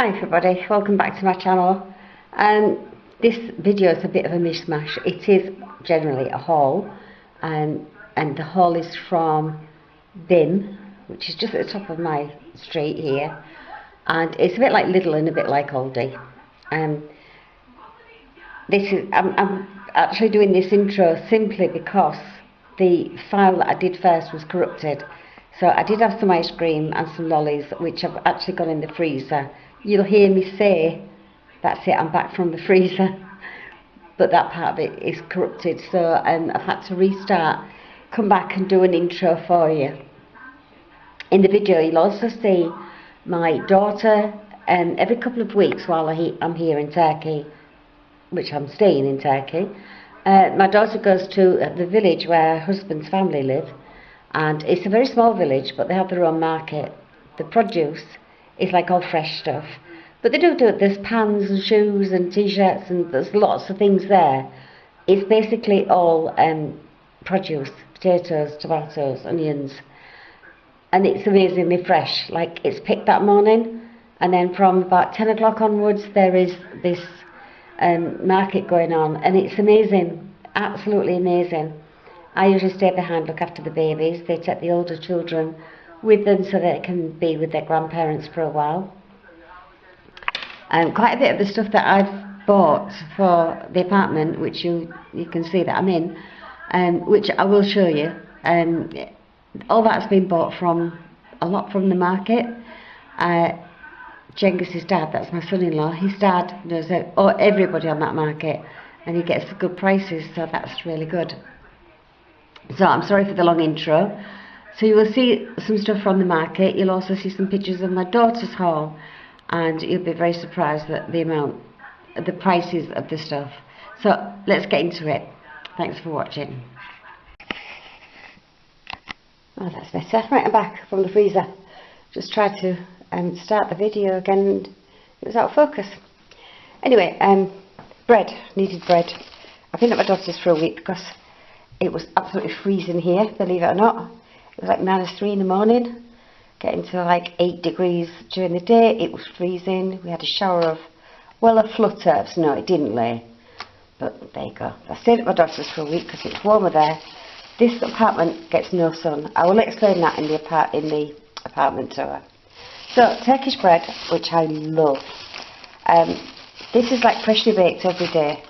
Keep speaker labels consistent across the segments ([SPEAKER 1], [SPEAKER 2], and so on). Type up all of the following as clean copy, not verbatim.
[SPEAKER 1] Hi everybody, welcome back to my channel. This video is a bit of a mishmash. It is generally a haul, and the haul is from Bin, which is just at the top of my street here, and it's a bit like Lidl and a bit like Aldi. I'm actually doing this intro simply because the file that I did first was corrupted. So I did have some ice cream and some lollies which have actually gone in the freezer. You'll hear me say, that's it, I'm back from the freezer, but that part of it is corrupted, so I've had to restart, come back and do an intro for you. In the video you'll also see my daughter every couple of weeks while I'm here in Turkey, which I'm staying in Turkey. My daughter goes to the village where her husband's family live, and it's a very small village, but they have their own market. The produce is like all fresh stuff, but they do there's pans and shoes and t-shirts, and there's lots of things there. It's basically all produce, potatoes, tomatoes, onions, and it's amazingly fresh. Like, it's picked that morning, and then from about 10 o'clock onwards there is this market going on, and it's amazing, absolutely amazing. I usually stay behind, look after the babies. They take the older children with them so they can be with their grandparents for a while. Quite a bit of the stuff that I've bought for the apartment, which you can see that I'm in, which I will show you, all that's been bought from, a lot from the market. Jengus's dad, that's my son-in-law, his dad knows everybody on that market, and he gets good prices, so that's really good. So I'm sorry for the long intro. So you will see some stuff from the market. You'll also see some pictures of my daughter's haul, and you'll be very surprised at the prices of the stuff. So let's get into it. Thanks for watching. Oh, that's better. Right, I'm back from the freezer. Just tried to start the video again, and it was out of focus. Anyway, bread, needed bread. I've been at my daughter's for a week because it was absolutely freezing here, believe it or not. It was like -3 in the morning, getting to like 8 degrees during the day. It was freezing. We had a shower of, well, a flutter of snow. It didn't lay, but there you go. I stayed at my daughter's for a week because it's warmer there. This apartment gets no sun. I will explain that in the apartment tour. So, Turkish bread, which I love. This is like freshly baked every day.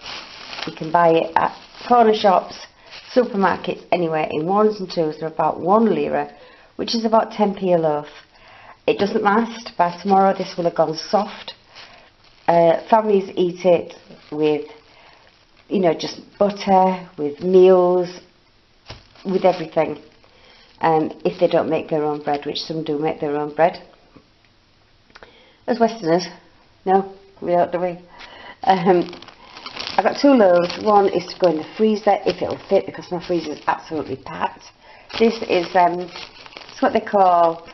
[SPEAKER 1] You can buy it at corner shops, supermarkets, anywhere, in ones and twos. They're about 1 lira, which is about 10p a loaf. It doesn't last. By tomorrow this will have gone soft. Families eat it with, you know, just butter, with meals, with everything. If they don't make their own bread, which some do make their own bread. As Westerners, no, we don't, do we? I've got 2 loaves. One is to go in the freezer if it'll fit, because my freezer is absolutely packed. This is it's what they call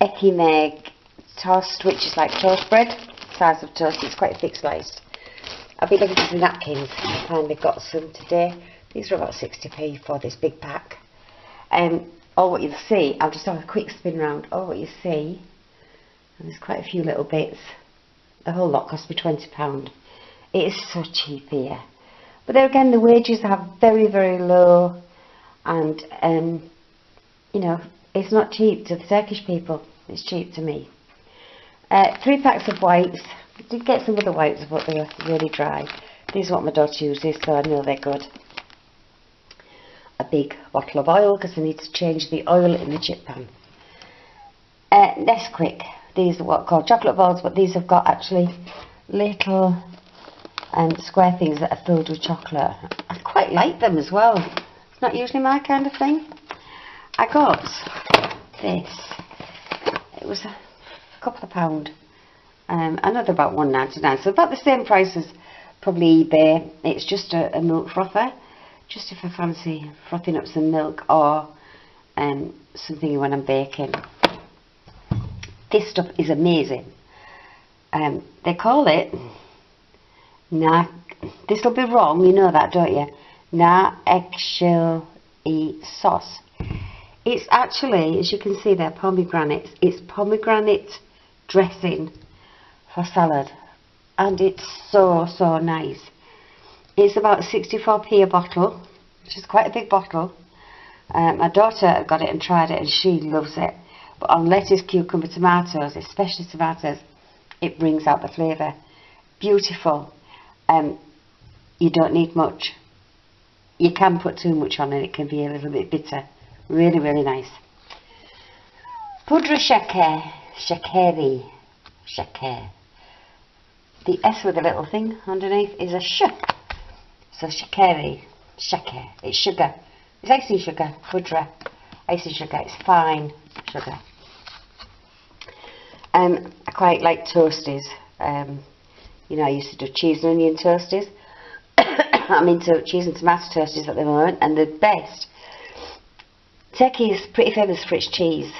[SPEAKER 1] ekmek toast, which is like toast bread, size of toast. It's quite a thick slice. I've been looking for some napkins. I finally got some today. These are about 60p for this big pack. All what you'll see, I'll just have a quick spin round. All what you see, and there's quite a few little bits. The whole lot cost me £20. It is so cheap here. But there again, the wages are very, very low, and you know, it's not cheap to the Turkish people. It's cheap to me. 3 packs of wipes. I did get some other wipes, but they were really dry. These are what my daughter uses, so I know they're good. A big bottle of oil, because I need to change the oil in the chip pan. Nesquik. These are what are called chocolate balls, but these have got actually little square things that are filled with chocolate. I quite like them as well. It's not usually my kind of thing. I got this. It was a couple of £1. I know they're about £1.99, so about the same price as probably eBay. It's just a milk frother, just if I fancy frothing up some milk or something when I'm baking. This stuff is amazing. They call it this will be wrong, you know that, don't you? Ekşili sauce. It's actually, as you can see there, pomegranates. It's pomegranate dressing for salad, and it's so nice. It's about 64p a bottle, which is quite a big bottle. My daughter got it and tried it and she loves it, but on lettuce, cucumber, tomatoes, especially tomatoes, it brings out the flavour. Beautiful. You don't need much. You can put too much on and it can be a little bit bitter. Really nice. Pudra şeker, şeker. The S with a little thing underneath is a sh. So şekeri, şeker. It's sugar. It's icing sugar. Pudra. Icing sugar. It's fine sugar. I quite like toasties. You know, I used to do cheese and onion toasties. I'm into cheese and tomato toasties at the moment, and the best. Turkey is pretty famous for its cheese,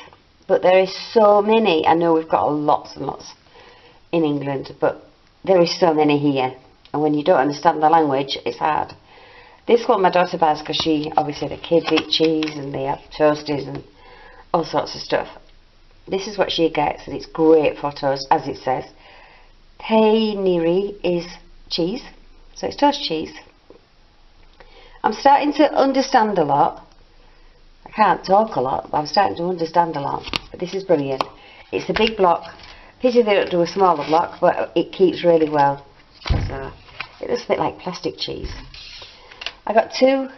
[SPEAKER 1] but there is so many. I know we've got lots and lots in England, but there is so many here, and when you don't understand the language, it's hard. This one my daughter buys because she, obviously the kids eat cheese and they have toasties and all sorts of stuff. This is what she gets, and it's great for toast, as it says. Peyniri is cheese, so it's toast cheese. I'm starting to understand a lot. I can't talk a lot, but I'm starting to understand a lot. But this is brilliant. It's a big block. Pity they don't do a smaller block, but it keeps really well. So it looks a bit like plastic cheese. I got two.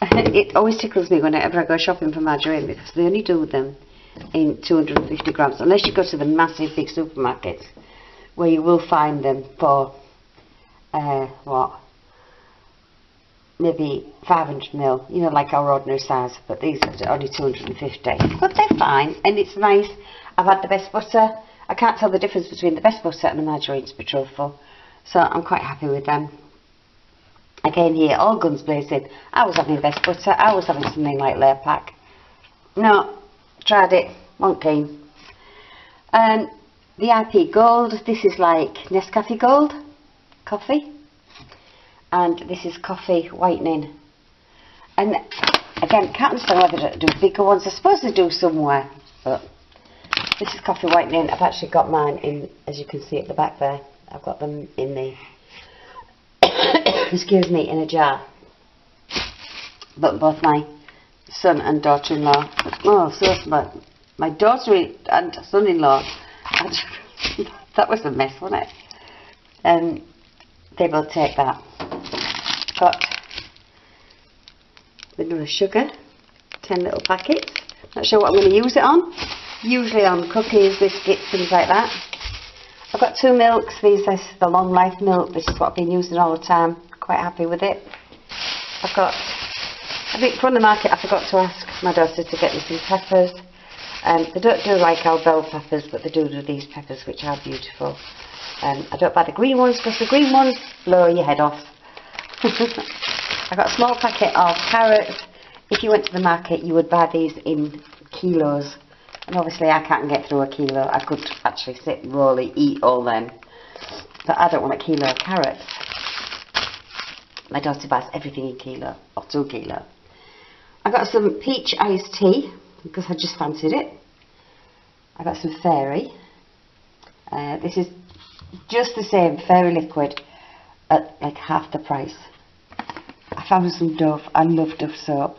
[SPEAKER 1] It always tickles me whenever I go shopping for margarine because they only do them in 250 grams, unless you go to the massive big supermarkets where you will find them for what, maybe 500ml, you know, like our ordinary size, but these are only 250, but they're fine and it's nice. I've had the best butter. I can't tell the difference between the best butter and the margarine, to be truthful, so I'm quite happy with them. I came here all guns blazing. I was having best butter, I was having something like layer pack. No, tried it, wasn't keen. The IP Gold, this is like Nescafe Gold coffee, and this is coffee whitening. And again, can't understand whether they do bigger ones. I suppose they do somewhere, but this is coffee whitening. I've actually got mine in, as you can see at the back there, I've got them in the excuse me, in a jar. But both my son and daughter-in-law, oh, so smart. My daughter and son-in-law, that was a mess, wasn't it? They will take that. Got vanilla sugar, 10 little packets. Not sure what I'm going to use it on. Usually on cookies, biscuits, things like that. I've got two milks. These are the long life milk. This is what I've been using all the time. Quite happy with it. I've got, I think from the market I forgot to ask my daughter to get me some peppers. They don't do like our bell peppers, but they do these peppers, which are beautiful. I don't buy the green ones because the green ones blow your head off. I got a small packet of carrots. If you went to the market, you would buy these in kilos. And obviously I can't get through a kilo. I could actually sit and really eat all them. But I don't want a kilo of carrots. My daughter buys everything in kilo, or 2 kilo. I got some peach iced tea, because I just fancied it. I got some fairy. This is just the same, fairy liquid, at like half the price. I found some Dove. I love Dove soap.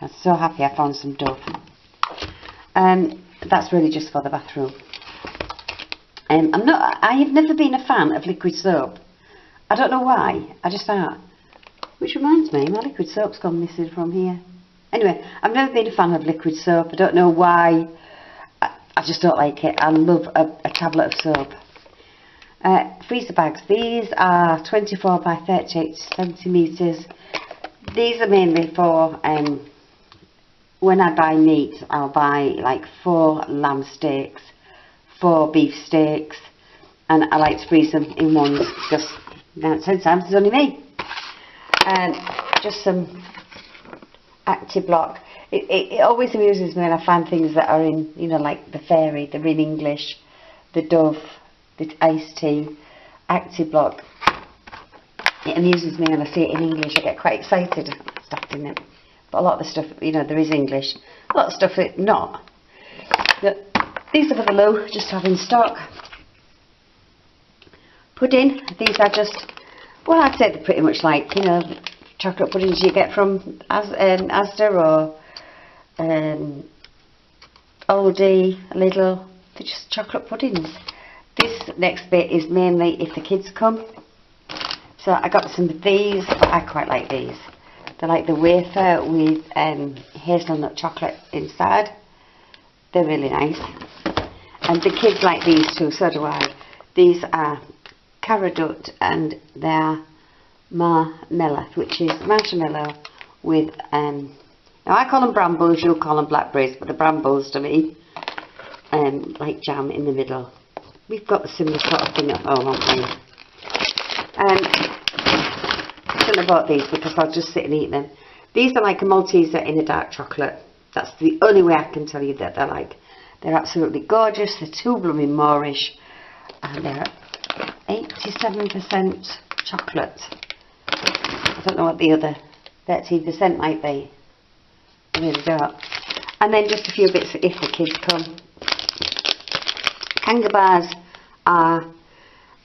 [SPEAKER 1] I'm so happy I found some Dove. That's really just for the bathroom. I have never been a fan of liquid soap. I don't know why, I just aren't. Which reminds me, my liquid soap's gone missing from here. Anyway, I've never been a fan of liquid soap. I don't know why. I just don't like it. I love a tablet of soap. Freezer bags. These are 24 by 38 centimetres. These are mainly for when I buy meat. I'll buy like 4 lamb steaks, 4 beef steaks, and I like to freeze them in ones because sometimes it's only me. And just some Acti-Block. It always amuses me when I find things that are in, you know, like the fairy, they're in English, the Dove, the iced tea, Acti-Block. It amuses me when I see it in English. I get quite excited and stuff in it. But a lot of the stuff, you know, there is English. A lot of stuff it's not. But these are for the loo, just to have in stock. Pudding, these are just, well, I'd say they're pretty much like, you know, chocolate puddings you get from Asda or Aldi, Lidl. They're just chocolate puddings. This next bit is mainly if the kids come. So I got some of these. I quite like these. They're like the wafer with hazelnut chocolate inside. They're really nice. And the kids like these too, so do I. These are Caradut and they're marmalade, which is marshmallow with, now I call them brambles, you call them blackberries, but the brambles to me, like jam in the middle. We've got a similar sort of thing at home, haven't we? I shouldn't have bought these because I'll just sit and eat them. These are like a Malteser in a dark chocolate. That's the only way I can tell you that they're like. They're absolutely gorgeous. They're too blooming Moorish. And they're 87% chocolate. I don't know what the other 13% might be. I really don't. And then just a few bits if the kids come. Kanga bars are,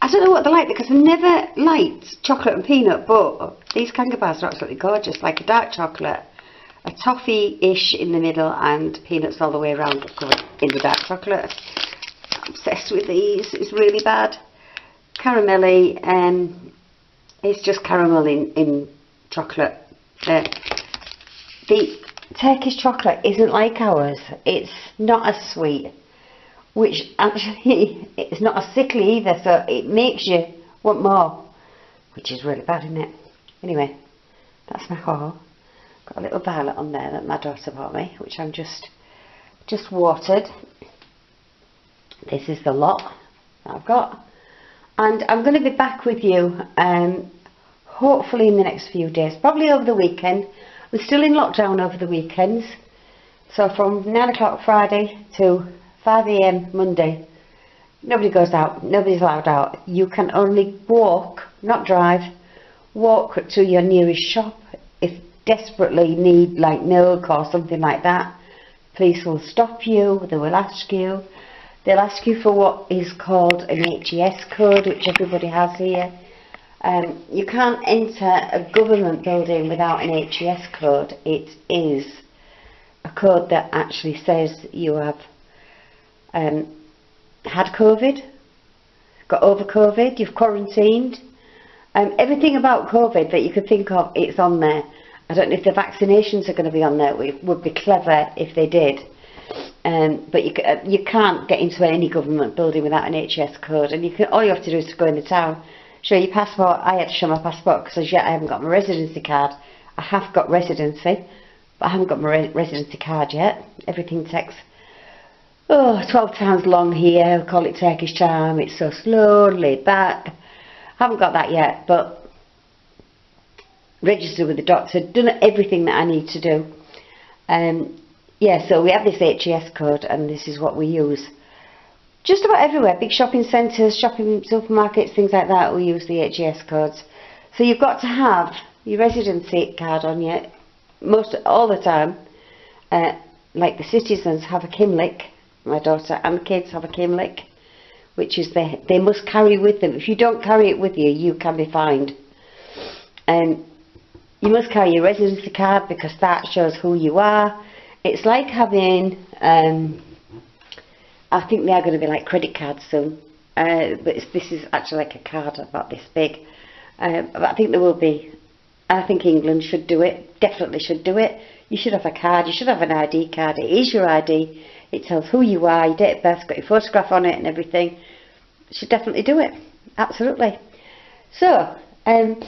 [SPEAKER 1] I don't know what they're like because I've never liked chocolate and peanut, but these Kanga bars are absolutely gorgeous. Like a dark chocolate, a toffee-ish in the middle and peanuts all the way around in the dark chocolate. I'm obsessed with these. It's really bad. Caramelly, it's just caramel in chocolate. The Turkish chocolate isn't like ours. It's not as sweet, which actually it's not as sickly either, so it makes you want more, which is really bad, isn't it? Anyway, that's my haul. Got a little violet on there that my daughter bought me, which I'm just watered. This is the lot that I've got. And I'm going to be back with you hopefully in the next few days, probably over the weekend. We're still in lockdown over the weekends. So from 9 o'clock Friday to 5 AM Monday, nobody goes out, nobody's allowed out. You can only walk, not drive, walk to your nearest shop. If desperately need like milk or something like that, police will stop you, they will ask you. They'll ask you for what is called an HES code, which everybody has here. You can't enter a government building without an HES code. It is a code that actually says you have had COVID, got over COVID, you've quarantined. Everything about COVID that you could think of, it's on there. I don't know if the vaccinations are going to be on there. It would be clever if they did. But you can't get into any government building without an HES code, and all you have to do is to go in the town, show your passport. I had to show my passport because as yet I haven't got my residency card. I have got residency, but I haven't got my residency card yet. Everything takes 12 times long here. We call it Turkish time. It's so slow, laid back. I haven't got that yet, but registered with the doctor, done everything that I need to do. Yeah, so we have this HES code and this is what we use. Just about everywhere, big shopping centres, shopping supermarkets, things like that, we use the HES codes. So you've got to have your residency card on you all the time. Like the citizens have a Kimlik, my daughter and the kids have a Kimlik, which is they must carry with them. If you don't carry it with you, you can be fined. You must carry your residency card because that shows who you are. It's like having, I think they are going to be like credit cards soon, but this is actually like a card about this big. But I think there will be, I think England should do it, definitely should do it. You should have a card, you should have an ID card, it is your ID, it tells who you are, your date of birth, got your photograph on it and everything. You should definitely do it, absolutely. So, I'm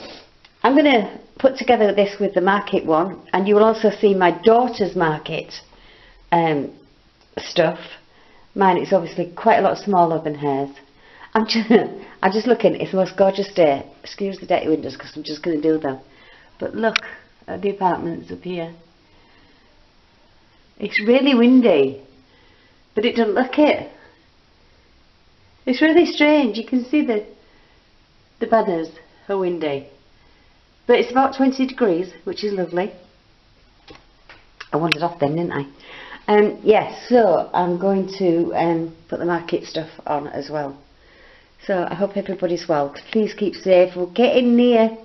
[SPEAKER 1] going to put together this with the market one, and you will also see my daughter's market stuff. Mine is obviously quite a lot smaller than hers. I'm just looking, it's the most gorgeous day. Excuse the dirty windows because I'm just going to do them. But look at the apartments up here. It's really windy, but it doesn't look it. It's really strange. You can see the banners are windy. But it's about 20 degrees, which is lovely. I wandered off then, didn't I? Yes, so I'm going to put the market stuff on as well. So I hope everybody's well. Please keep safe. We're getting near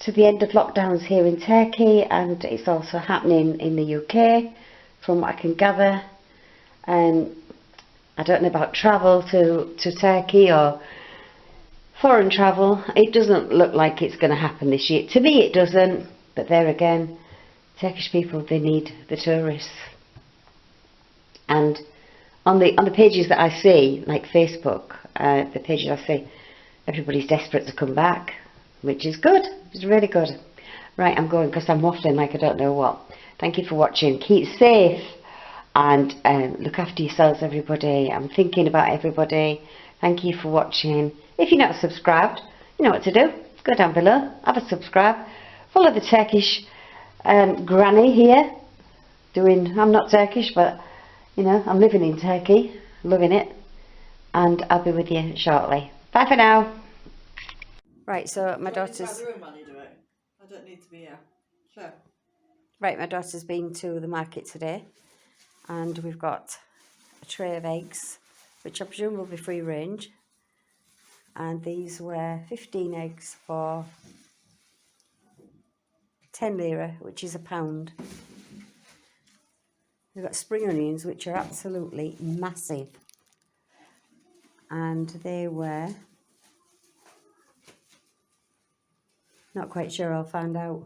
[SPEAKER 1] to the end of lockdowns here in Turkey, and it's also happening in the UK from what I can gather. I don't know about travel to Turkey or foreign travel. It doesn't look like it's going to happen this year. To me it doesn't, but there again, Turkish people, they need the tourists. And on the pages that I see, like Facebook, the pages I see, everybody's desperate to come back, which is good. It's really good. Right, I'm going because I'm waffling like I don't know what. Thank you for watching. Keep safe and look after yourselves, everybody. I'm thinking about everybody. Thank you for watching. If you're not subscribed, you know what to do. Go down below, have a subscribe. Follow the Turkish granny here. I'm not Turkish, but you know, I'm living in Turkey, loving it, and I'll be with you shortly. Bye for now. Right, so my daughter's...
[SPEAKER 2] I don't need to be here. Sure.
[SPEAKER 1] Right, my daughter's been to the market today, and we've got a tray of eggs, which I presume will be free range, and these were 15 eggs for 10 lira, which is £1. We've got spring onions, which are absolutely massive, and they were... Not quite sure, I'll find out.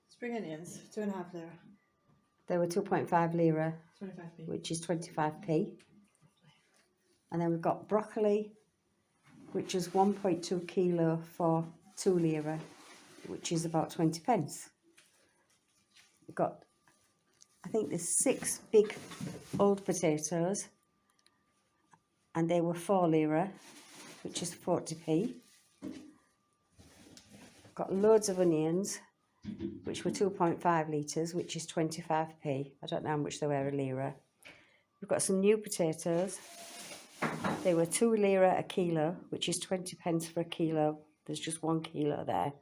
[SPEAKER 2] Spring onions, 2.5 lira.
[SPEAKER 1] They were 2.5 lira,
[SPEAKER 2] 25p.
[SPEAKER 1] which is 25p. And then we've got broccoli, which is 1.2 kilo for 2 lira, which is about 20 pence. We've got, I think there's 6 big old potatoes, and they were 4 lira, which is 40p. Got loads of onions, which were 2.5 litres, which is 25p. I don't know how much they were a lira. We've got some new potatoes. They were 2 lira a kilo, which is 20 pence for a kilo. There's just 1 kilo there.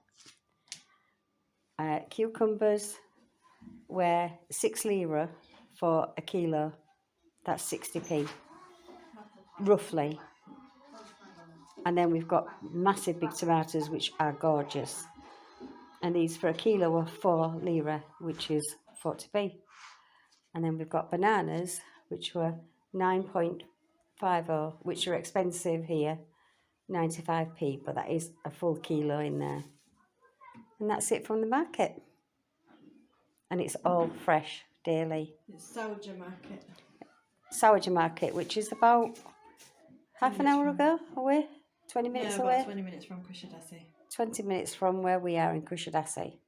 [SPEAKER 1] Cucumbers were 6 lira for a kilo. That's 60p, roughly. And then we've got massive big tomatoes, which are gorgeous. And these for a kilo were 4 lira, which is 40p. And then we've got bananas, which were 9.50, which are expensive here, 95p, but that is a full kilo in there. And that's it from the market. And it's all fresh, daily.
[SPEAKER 2] It's Saoudja market.
[SPEAKER 1] Saoudja market, which is about half an hour ago away, 20 minutes away.
[SPEAKER 2] About 20 minutes from Kusadasi.
[SPEAKER 1] 20 minutes from where we are in Kusadasi.